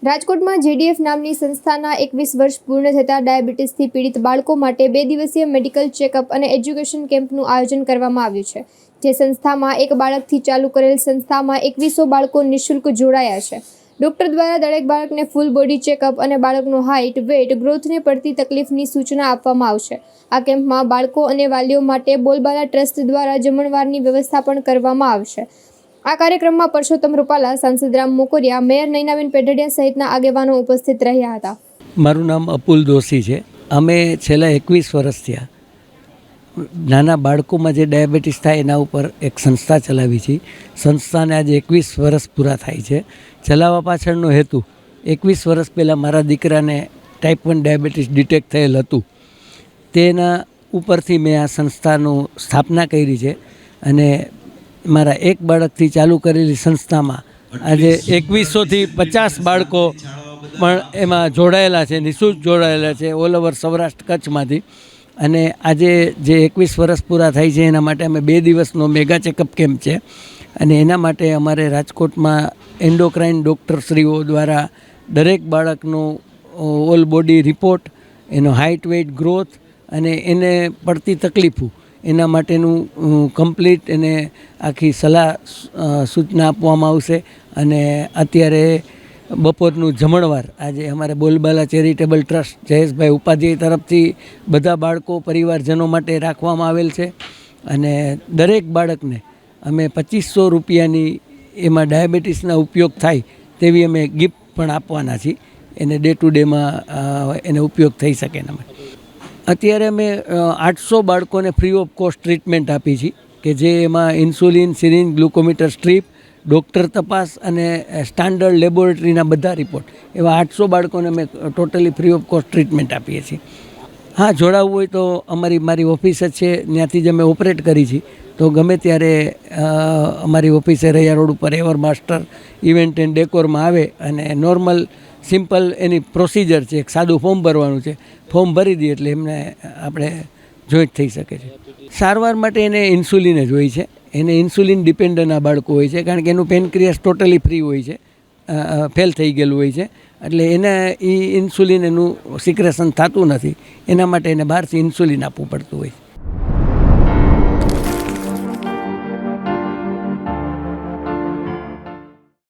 રાજકોટમાં જેડીએફ નામની સંસ્થાના 21 વર્ષ પૂર્ણ થતા ડાયાબિટીસથી પીડિત બાળકો માટે 2 દિવસીય મેડિકલ ચેકઅપ અને એજ્યુકેશન કેમ્પનું આયોજન કરવામાં આવ્યું છે. જે સંસ્થામાં એક બાળકથી ચાલુ કરેલ સંસ્થામાં 2100 બાળકો નિઃશુલ્ક જોડાયા છે. ડોક્ટર દ્વારા દરેક બાળકને ફૂલ બોડી ચેકઅપ અને બાળકનો હાઇટ, વેટ, ગ્રોથને પડતી તકલીફની સૂચના આપવામાં આવશે. આ કેમ્પમાં બાળકો અને વાલીઓ માટે બોલબાલા ટ્રસ્ટ દ્વારા જમણવારની વ્યવસ્થા પણ કરવામાં આવશે. આ કાર્યક્રમમાં પરસોત્તમ રૂપાલા, સાંસદ રામ મોકરિયા, મેયર નયનાબેન પેઢડિયા સહિતના આગેવાનો ઉપસ્થિત રહ્યા હતા. મારું નામ અપુલ દોશી છે. અમે છેલ્લા 21 વર્ષ થયા નાના બાળકોમાં જે ડાયાબિટીસ થાય એના ઉપર એક સંસ્થા ચલાવી છે. સંસ્થાને આજે 21 વર્ષ પૂરા થાય છે. ચલાવવા પાછળનો હેતુ 21 વર્ષ પહેલાં મારા દીકરાને ટાઈપ 1 ડાયાબિટીસ ડિટેક્ટ થયેલ હતું. તેના ઉપરથી મેં આ સંસ્થાનું સ્થાપના કરી છે અને મારા એક બાળકથી ચાલુ કરેલી સંસ્થામાં આજે 2100થી 50 બાળકો પણ એમાં જોડાયેલા છે, નિઃશુલ્ક જોડાયેલા છે, ઓલ ઓવર સૌરાષ્ટ્ર કચ્છમાંથી. અને આજે જે 21 વર્ષ પૂરા થાય છે એના માટે અમે 2 દિવસનો મેગા ચેકઅપ કેમ્પ છે અને એના માટે અમારે રાજકોટમાં એન્ડોક્રાઇન ડૉક્ટરશ્રીઓ દ્વારા દરેક બાળકનો ઓલ બોડી રિપોર્ટ, એનો હાઇટ, વેટ, ગ્રોથ અને એને પડતી તકલીફો એના માટેનું કમ્પ્લીટ એને આખી સલાહ સૂચના આપવામાં આવશે. અને અત્યારે બપોરનું જમણવાર આજે અમારે બોલબાલા ચેરિટેબલ ટ્રસ્ટ જયેશભાઈ ઉપાધ્યાય તરફથી બધા બાળકો પરિવારજનો માટે રાખવામાં આવેલ છે અને દરેક બાળકને અમે 2500 રૂપિયાની એમાં ડાયાબિટીસના ઉપયોગ થાય તેવી અમે ગિફ્ટ પણ આપવાના છીએ. એને ડે ટુ ડેમાં એને ઉપયોગ થઈ શકે એના માટે. અત્યારે અમે 800 બાળકોને ફ્રી ઓફ કોસ્ટ ટ્રીટમેન્ટ આપી છે કે જે એમાં insulin, syringe, glucometer strip, doctor તપાસ અને સ્ટાન્ડર્ડ લેબોરેટરીના બધા રિપોર્ટ એવા 800 બાળકોને અમે totally free of cost treatment આપીએ છીએ. હા, જોડાવવું હોય તો મારી ઓફિસ જ છે, ત્યાંથી જ અમે ઓપરેટ કરી છીએ. તો ગમે ત્યારે અમારી ઓફિસે રૈયા રોડ ઉપર એવર માસ્ટર ઇવેન્ટ એન્ડ ડેકોરમાં આવે અને નોર્મલ સિમ્પલ એની પ્રોસિજર છે. એક સાદું ફોર્મ ભરવાનું છે. ફોર્મ ભરી દઈએ એટલે એમને આપણે જોઈન્ટ થઈ શકે છે. સારવાર માટે એને ઇન્સ્યુલિન જ હોય છે. એને ઇન્સ્યુલિન ડિપેન્ડન્ટ આ બાળકો હોય છે કારણ કે એનું પેનક્રિયાસ ટોટલી ફ્રી હોય છે, ફેલ થઈ ગયેલું હોય છે. એટલે એને ઇન્સ્યુલિન એનું સિક્રેશન થતું નથી. એના માટે એને બહારથી ઇન્સ્યુલિન આપવું પડતું હોય છે.